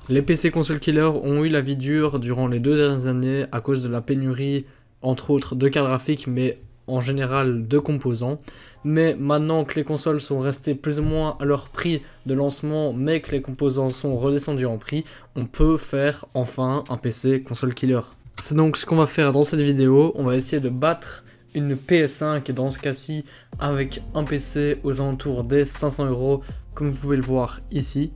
Les PC console killer ont eu la vie dure durant les 2 dernières années à cause de la pénurie, entre autres, de cartes graphiques, mais en général de composants. Mais maintenant que les consoles sont restées plus ou moins à leur prix de lancement, mais que les composants sont redescendus en prix, on peut faire enfin un PC console killer. C'est donc ce qu'on va faire dans cette vidéo. On va essayer de battre une PS5 dans ce cas-ci avec un PC aux alentours des 500 €, comme vous pouvez le voir ici.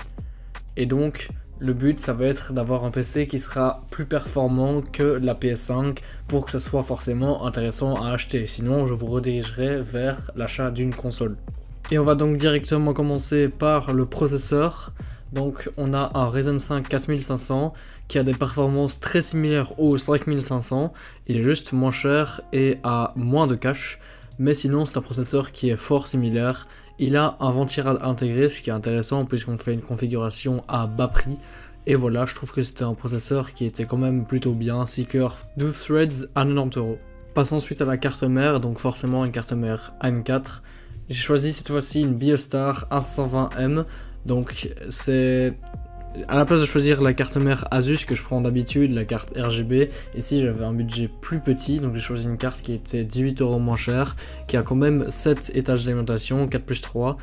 Et donc le but, ça va être d'avoir un PC qui sera plus performant que la PS5 pour que ça soit forcément intéressant à acheter. Sinon, je vous redirigerai vers l'achat d'une console. Et on va donc directement commencer par le processeur. Donc on a un Ryzen 5 4500 qui a des performances très similaires au 5500. Il est juste moins cher et a moins de cache. Mais sinon, c'est un processeur qui est fort similaire. Il a un ventilo intégré, ce qui est intéressant puisqu'on fait une configuration à bas prix. Et voilà, je trouve que c'était un processeur qui était quand même plutôt bien, 6 cœurs, 12 threads à 90 €. Passons ensuite à la carte mère, donc forcément une carte mère AM4. J'ai choisi cette fois-ci une Biostar 1520M, donc c'est... À la place de choisir la carte mère Asus que je prends d'habitude, la carte RGB, ici j'avais un budget plus petit, donc j'ai choisi une carte qui était 18 € moins chère, qui a quand même 7 étages d'alimentation, 4 plus 3,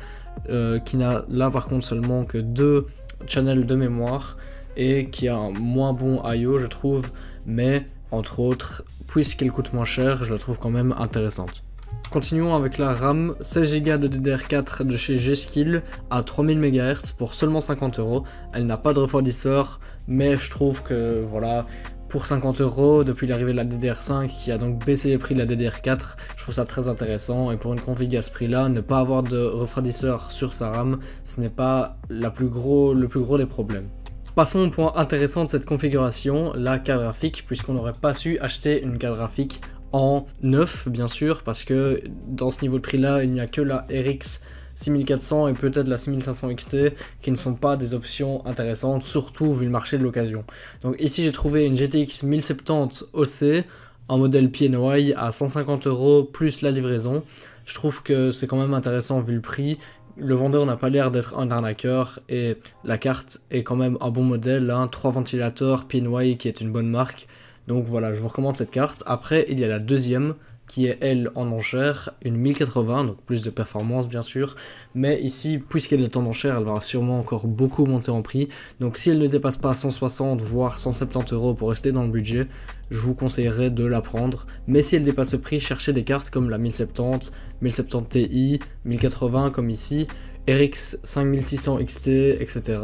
qui n'a là par contre seulement que 2 channels de mémoire, et qui a un moins bon I/O je trouve, mais entre autres, puisqu'elle coûte moins cher, je la trouve quand même intéressante. Continuons avec la RAM, 16 Go de DDR4 de chez G-Skill à 3000 MHz pour seulement 50 €. Elle n'a pas de refroidisseur, mais je trouve que voilà, pour 50 € depuis l'arrivée de la DDR5 qui a donc baissé les prix de la DDR4, je trouve ça très intéressant. Et pour une config à ce prix-là, ne pas avoir de refroidisseur sur sa RAM, ce n'est pas le plus gros des problèmes. Passons au point intéressant de cette configuration, la carte graphique, puisqu'on n'aurait pas su acheter une carte graphique en neuf bien sûr, parce que dans ce niveau de prix là il n'y a que la RX 6400 et peut-être la 6500 XT qui ne sont pas des options intéressantes, surtout vu le marché de l'occasion. Donc ici j'ai trouvé une GTX 1070 OC, un modèle PNY à 150 € plus la livraison. Je trouve que c'est quand même intéressant vu le prix. Le vendeur n'a pas l'air d'être un arnaqueur et la carte est quand même un bon modèle, hein, 3 ventilateurs PNY qui est une bonne marque. Donc voilà, je vous recommande cette carte. Après, il y a la deuxième, qui est elle en enchère, une 1080, donc plus de performance bien sûr. Mais ici, puisqu'elle est en enchère, elle va sûrement encore beaucoup monter en prix. Donc si elle ne dépasse pas 160 voire 170 € pour rester dans le budget, je vous conseillerais de la prendre. Mais si elle dépasse ce prix, cherchez des cartes comme la 1070, 1070 Ti, 1080 comme ici, RX 5600 XT, etc.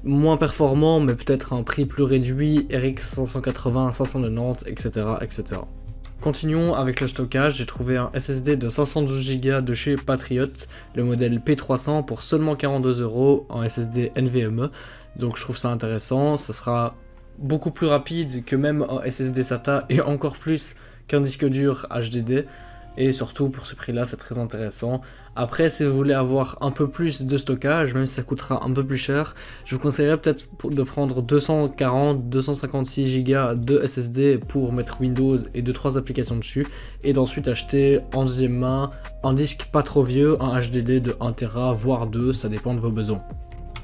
Moins performant mais peut-être à un prix plus réduit, RX 580, 590, etc., etc. Continuons avec le stockage, j'ai trouvé un SSD de 512 Go de chez Patriot, le modèle P300 pour seulement 42 € en SSD NVMe, donc je trouve ça intéressant, ça sera beaucoup plus rapide que même un SSD SATA et encore plus qu'un disque dur HDD. Et surtout pour ce prix là c'est très intéressant. Après si vous voulez avoir un peu plus de stockage, même si ça coûtera un peu plus cher, je vous conseillerais peut-être de prendre 240-256 Go de SSD pour mettre Windows et 2-3 applications dessus, et d'ensuite acheter en deuxième main un disque pas trop vieux, un HDD de 1 Tera voire 2, ça dépend de vos besoins.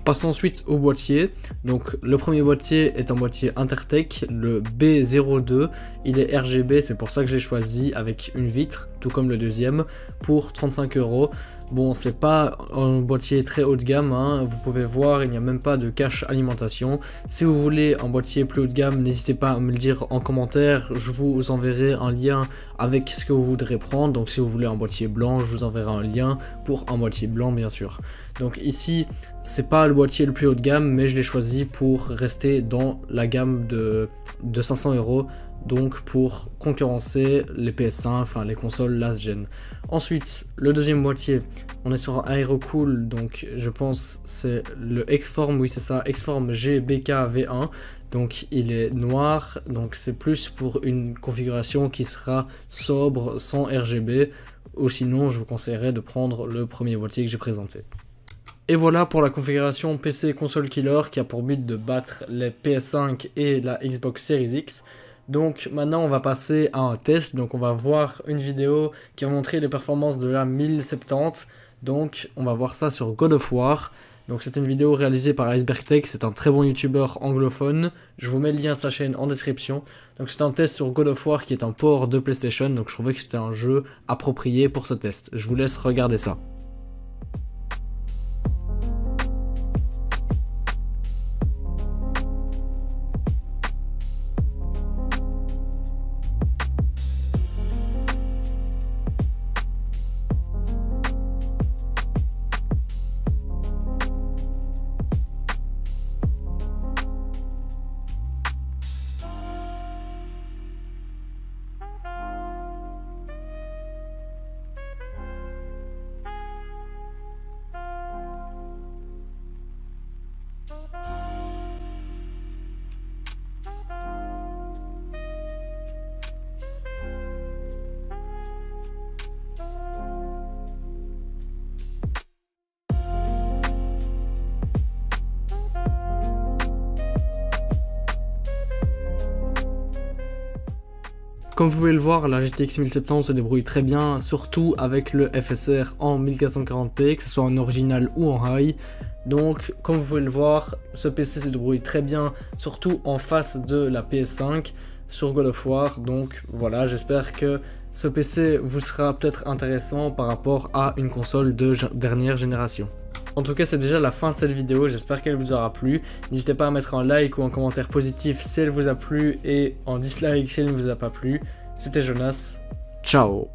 Passons ensuite au boîtier. Donc le premier boîtier est un boîtier Intertech, le B02, il est RGB, c'est pour ça que j'ai choisi avec une vitre, tout comme le deuxième, pour 35 €. Bon, c'est pas un boîtier très haut de gamme, hein. Vous pouvez voir, il n'y a même pas de cache alimentation. Si vous voulez un boîtier plus haut de gamme, n'hésitez pas à me le dire en commentaire, je vous enverrai un lien avec ce que vous voudrez prendre. Donc si vous voulez un boîtier blanc, je vous enverrai un lien pour un boîtier blanc bien sûr. Donc ici, c'est pas le boîtier le plus haut de gamme, mais je l'ai choisi pour rester dans la gamme de 500 €, donc pour concurrencer les PS5, enfin les consoles last gen. Ensuite, le deuxième boîtier, on est sur un Aerocool, donc je pense c'est le Xform, oui c'est ça, Xform GBK-V1, donc il est noir, donc c'est plus pour une configuration qui sera sobre, sans RGB, ou sinon je vous conseillerais de prendre le premier boîtier que j'ai présenté. Et voilà pour la configuration PC console killer qui a pour but de battre les PS5 et la Xbox Series X. Donc maintenant on va passer à un test, donc on va voir une vidéo qui va montrer les performances de la 1070, donc on va voir ça sur God of War. Donc c'est une vidéo réalisée par Iceberg Tech, c'est un très bon youtubeur anglophone. Je vous mets le lien de sa chaîne en description. Donc c'est un test sur God of War qui est un port de PlayStation, donc je trouvais que c'était un jeu approprié pour ce test. Je vous laisse regarder ça. Comme vous pouvez le voir, la GTX 1070 se débrouille très bien, surtout avec le FSR en 1440p, que ce soit en original ou en high. Donc, comme vous pouvez le voir, ce PC se débrouille très bien, surtout en face de la PS5 sur God of War. Donc voilà, j'espère que ce PC vous sera peut-être intéressant par rapport à une console de dernière génération. En tout cas, c'est déjà la fin de cette vidéo, j'espère qu'elle vous aura plu. N'hésitez pas à mettre un like ou un commentaire positif si elle vous a plu et en dislike si elle ne vous a pas plu. C'était Jonas, ciao.